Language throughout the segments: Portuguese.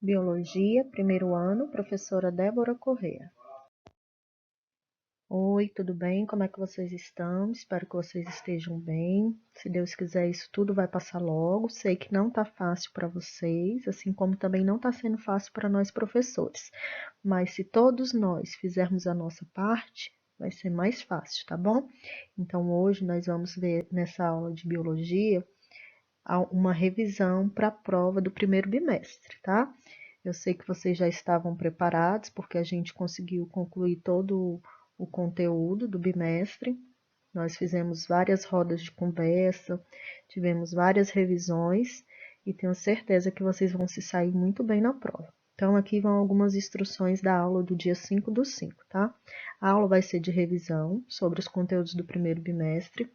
Biologia, primeiro ano, professora Débora Corrêa. Oi, tudo bem? Como é que vocês estão? Espero que vocês estejam bem. Se Deus quiser, isso tudo vai passar logo. Sei que não tá fácil para vocês, assim como também não tá sendo fácil para nós professores. Mas se todos nós fizermos a nossa parte, vai ser mais fácil, tá bom? Então hoje nós vamos ver nessa aula de biologia uma revisão para a prova do primeiro bimestre, tá? Eu sei que vocês já estavam preparados, porque a gente conseguiu concluir todo o conteúdo do bimestre. Nós fizemos várias rodas de conversa, tivemos várias revisões e tenho certeza que vocês vão se sair muito bem na prova. Então, aqui vão algumas instruções da aula do dia 5/5, tá? A aula vai ser de revisão sobre os conteúdos do primeiro bimestre.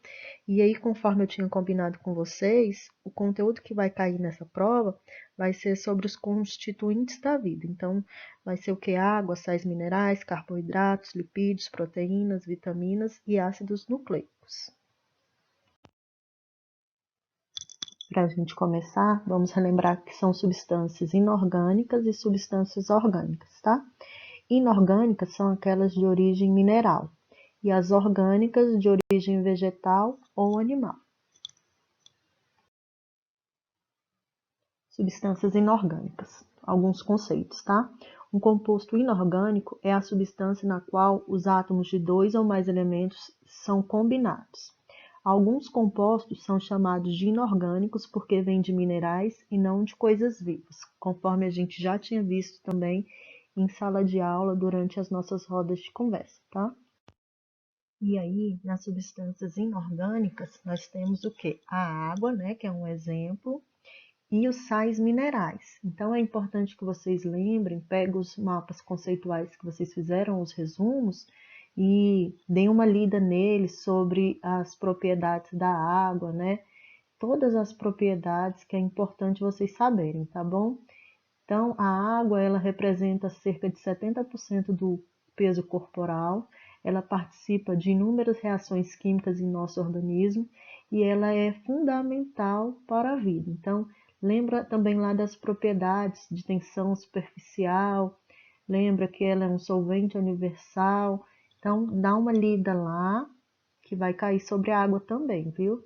E aí, conforme eu tinha combinado com vocês, o conteúdo que vai cair nessa prova vai ser sobre os constituintes da vida. Então, vai ser o que? Água, sais minerais, carboidratos, lipídios, proteínas, vitaminas e ácidos nucleicos. Para a gente começar, vamos relembrar que são substâncias inorgânicas e substâncias orgânicas, tá? Inorgânicas são aquelas de origem mineral e as orgânicas de origem vegetal ou animal. Substâncias inorgânicas. Alguns conceitos, tá? Um composto inorgânico é a substância na qual os átomos de dois ou mais elementos são combinados. Alguns compostos são chamados de inorgânicos porque vêm de minerais e não de coisas vivas, conforme a gente já tinha visto também em sala de aula durante as nossas rodas de conversa, tá? E aí, nas substâncias inorgânicas, nós temos o quê? A água, né, que é um exemplo, e os sais minerais. Então, é importante que vocês lembrem, peguem os mapas conceituais que vocês fizeram, os resumos, e deem uma lida neles sobre as propriedades da água, né? Todas as propriedades que é importante vocês saberem, tá bom? Então, a água, ela representa cerca de 70% do peso corporal, ela participa de inúmeras reações químicas em nosso organismo e ela é fundamental para a vida. Então, lembra também lá das propriedades de tensão superficial, lembra que ela é um solvente universal. Então, dá uma lida lá, que vai cair sobre a água também, viu?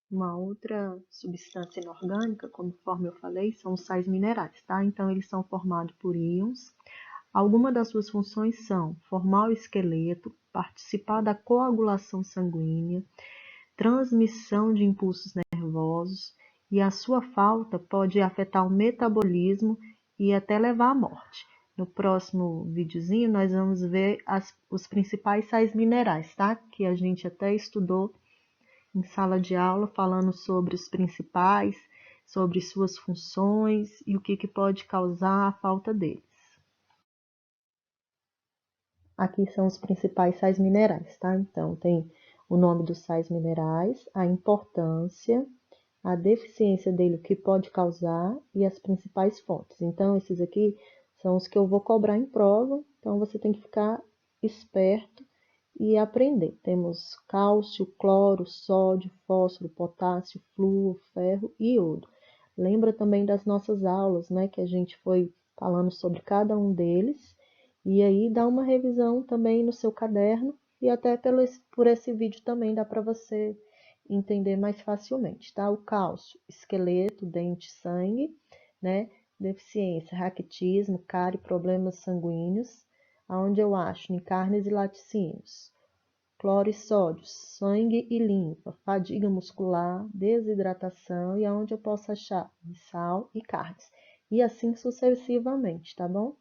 Uma outra substância inorgânica, conforme eu falei, são os sais minerais, tá? Então, eles são formados por íons. Algumas das suas funções são formar o esqueleto, participar da coagulação sanguínea, transmissão de impulsos nervosos, e a sua falta pode afetar o metabolismo e até levar à morte. No próximo videozinho, nós vamos ver os principais sais minerais, tá? Que a gente até estudou em sala de aula, falando sobre os principais, sobre suas funções e o que pode causar a falta deles. Aqui são os principais sais minerais, tá? Então, tem o nome dos sais minerais, a importância, a deficiência dele, o que pode causar e as principais fontes. Então, esses aqui são os que eu vou cobrar em prova, então você tem que ficar esperto e aprender. Temos cálcio, cloro, sódio, fósforo, potássio, flúor, ferro e iodo. Lembra também das nossas aulas, né, que a gente foi falando sobre cada um deles. E aí dá uma revisão também no seu caderno e até por esse vídeo também dá para você entender mais facilmente, tá? O cálcio, esqueleto, dente, sangue, né? Deficiência, raquitismo, cárie, problemas sanguíneos, aonde eu acho em carnes e laticínios. Cloro e sódio, sangue e linfa, fadiga muscular, desidratação e aonde eu posso achar em sal e carnes. E assim sucessivamente, tá bom?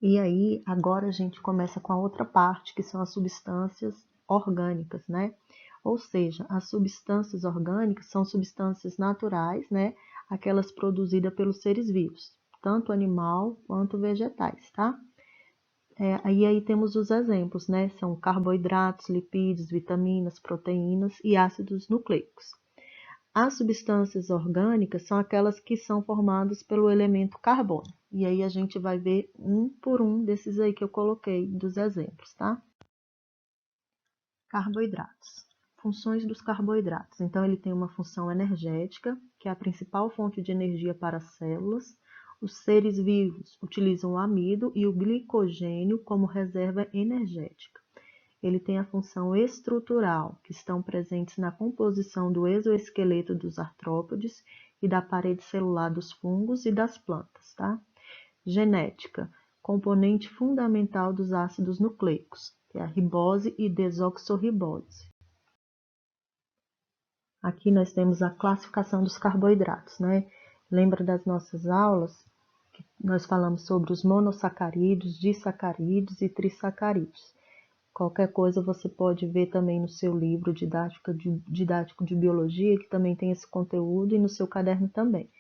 E aí, agora a gente começa com a outra parte, que são as substâncias orgânicas, né? Ou seja, as substâncias orgânicas são substâncias naturais, né? Aquelas produzidas pelos seres vivos, tanto animal quanto vegetais, tá? E aí temos os exemplos, né? São carboidratos, lipídios, vitaminas, proteínas e ácidos nucleicos. As substâncias orgânicas são aquelas que são formadas pelo elemento carbono. E aí a gente vai ver um por um desses aí que eu coloquei dos exemplos, tá? Carboidratos. funções dos carboidratos. Então, ele tem uma função energética, que é a principal fonte de energia para as células. Os seres vivos utilizam o amido e o glicogênio como reserva energética. Ele tem a função estrutural, que estão presentes na composição do exoesqueleto dos artrópodes e da parede celular dos fungos e das plantas, tá? Genética, componente fundamental dos ácidos nucleicos, que é a ribose e desoxirribose. Aqui nós temos a classificação dos carboidratos, né? Lembra das nossas aulas que nós falamos sobre os monossacarídeos, disacarídeos e trissacarídeos. Qualquer coisa você pode ver também no seu livro didático de biologia, que também tem esse conteúdo, e no seu caderno também.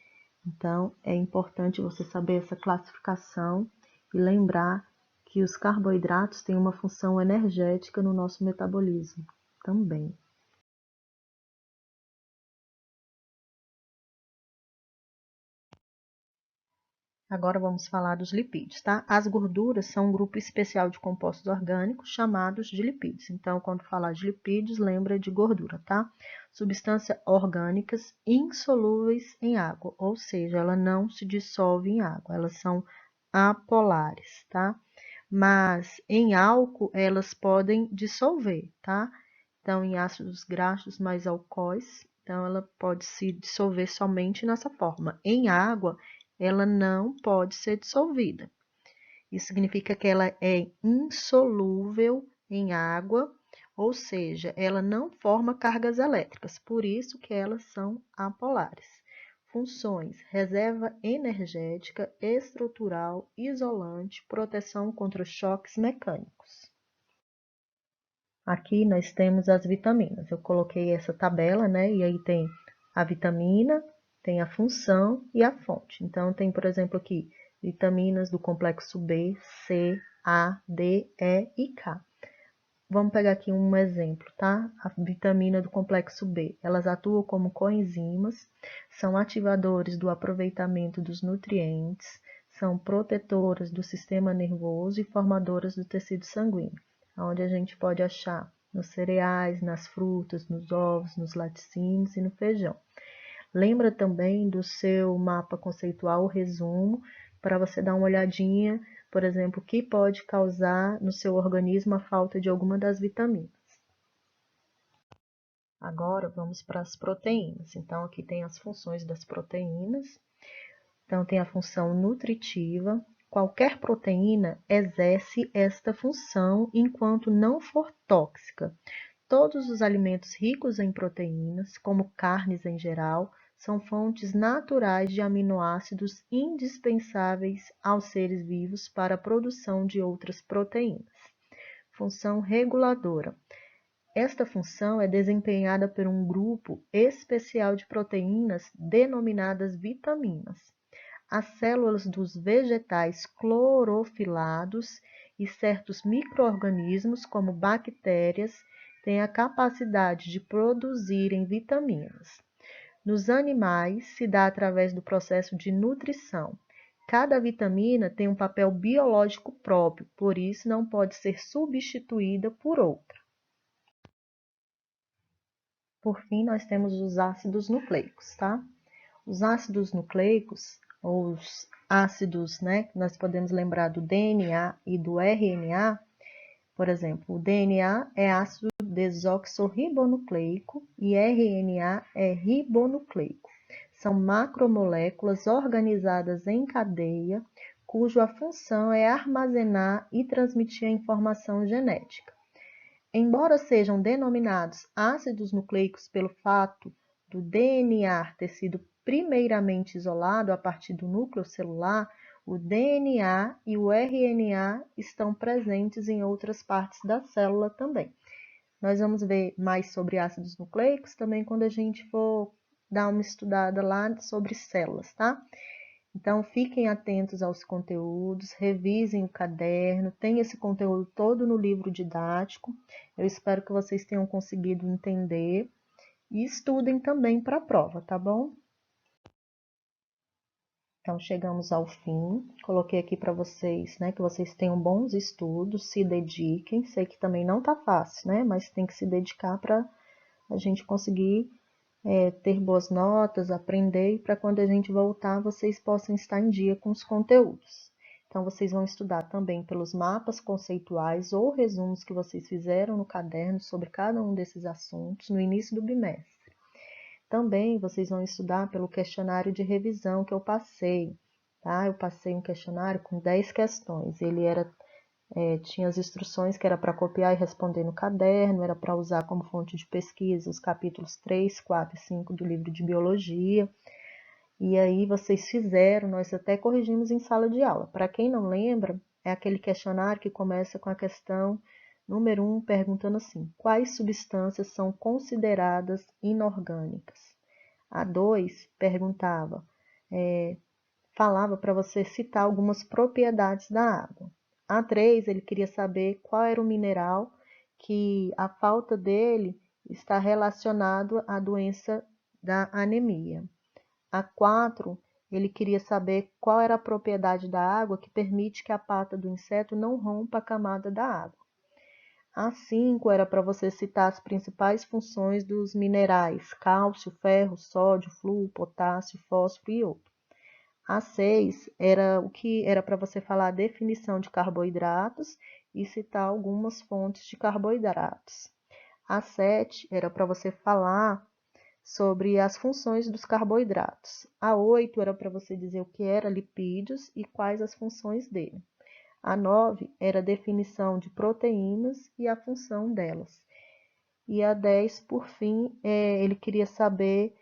Então, é importante você saber essa classificação e lembrar que os carboidratos têm uma função energética no nosso metabolismo também. Agora vamos falar dos lipídios, tá? As gorduras são um grupo especial de compostos orgânicos chamados de lipídios. Então, quando falar de lipídios, lembra de gordura, tá? Substâncias orgânicas insolúveis em água, ou seja, ela não se dissolve em água, elas são apolares, tá? Mas em álcool elas podem dissolver, tá? Então, em ácidos graxos mais alcoóis, então ela pode se dissolver somente nessa forma. Em água, ela não pode ser dissolvida. Isso significa que ela é insolúvel em água, ou seja, ela não forma cargas elétricas, por isso que elas são apolares. Funções: reserva energética, estrutural, isolante, proteção contra choques mecânicos. Aqui nós temos as vitaminas. Eu coloquei essa tabela, né? E aí tem a vitamina, tem a função e a fonte. Então, tem, por exemplo, aqui, vitaminas do complexo B, C, A, D, E e K. Vamos pegar aqui um exemplo, tá? A vitamina do complexo B. Elas atuam como coenzimas, são ativadores do aproveitamento dos nutrientes, são protetoras do sistema nervoso e formadoras do tecido sanguíneo, onde a gente pode achar nos cereais, nas frutas, nos ovos, nos laticínios e no feijão. Lembra também do seu mapa conceitual, o resumo, para você dar uma olhadinha, por exemplo, o que pode causar no seu organismo a falta de alguma das vitaminas. Agora vamos para as proteínas. Então, aqui tem as funções das proteínas. Então, tem a função nutritiva. Qualquer proteína exerce esta função enquanto não for tóxica. Todos os alimentos ricos em proteínas, como carnes em geral, são fontes naturais de aminoácidos indispensáveis aos seres vivos para a produção de outras proteínas. Função reguladora. Esta função é desempenhada por um grupo especial de proteínas denominadas vitaminas. As células dos vegetais clorofilados e certos micro-organismos, como bactérias, têm a capacidade de produzirem vitaminas. Nos animais, se dá através do processo de nutrição. Cada vitamina tem um papel biológico próprio, por isso não pode ser substituída por outra. Por fim, nós temos os ácidos nucleicos, tá? Os ácidos nucleicos, ou os ácidos, né, nós podemos lembrar do DNA e do RNA. Por exemplo, o DNA é ácido desoxirribonucleico e RNA é ribonucleico. São macromoléculas organizadas em cadeia, cuja função é armazenar e transmitir a informação genética. Embora sejam denominados ácidos nucleicos pelo fato do DNA ter sido primeiramente isolado a partir do núcleo celular, o DNA e o RNA estão presentes em outras partes da célula também. Nós vamos ver mais sobre ácidos nucleicos também quando a gente for dar uma estudada lá sobre células, tá? Então, fiquem atentos aos conteúdos, revisem o caderno, tem esse conteúdo todo no livro didático. Eu espero que vocês tenham conseguido entender e estudem também para a prova, tá bom? Então, chegamos ao fim. Coloquei aqui para vocês, né, que vocês tenham bons estudos, se dediquem. Sei que também não tá fácil, né, mas tem que se dedicar para a gente conseguir ter boas notas, aprender, e para quando a gente voltar, vocês possam estar em dia com os conteúdos. Então, vocês vão estudar também pelos mapas conceituais ou resumos que vocês fizeram no caderno sobre cada um desses assuntos no início do bimestre. Também vocês vão estudar pelo questionário de revisão que eu passei, tá? Eu passei um questionário com 10 questões. Ele tinha as instruções que era para copiar e responder no caderno, era para usar como fonte de pesquisa os capítulos 3, 4 e 5 do livro de biologia. E aí vocês fizeram, nós até corrigimos em sala de aula. Para quem não lembra, é aquele questionário que começa com a questão número 1, perguntando assim: quais substâncias são consideradas inorgânicas? A 2 falava para você citar algumas propriedades da água. A 3, ele queria saber qual era o mineral que a falta dele está relacionado à doença da anemia. A 4, ele queria saber qual era a propriedade da água que permite que a pata do inseto não rompa a camada da água. A 5 era para você citar as principais funções dos minerais: cálcio, ferro, sódio, flúor, potássio, fósforo e iodo. A 6 era o que era para você falar a definição de carboidratos e citar algumas fontes de carboidratos. A 7 era para você falar sobre as funções dos carboidratos. A 8 era para você dizer o que era lipídios e quais as funções dele. A 9 era a definição de proteínas e a função delas. E a 10, por fim, ele queria saber,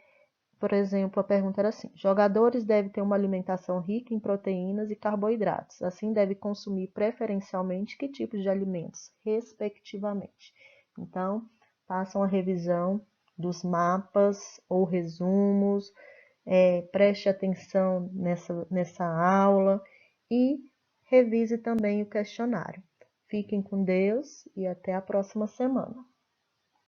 por exemplo, a pergunta era assim: jogadores devem ter uma alimentação rica em proteínas e carboidratos. Assim, deve consumir preferencialmente que tipos de alimentos, respectivamente. Então, façam a revisão dos mapas ou resumos, preste atenção nessa aula e revise também o questionário. Fiquem com Deus e até a próxima semana.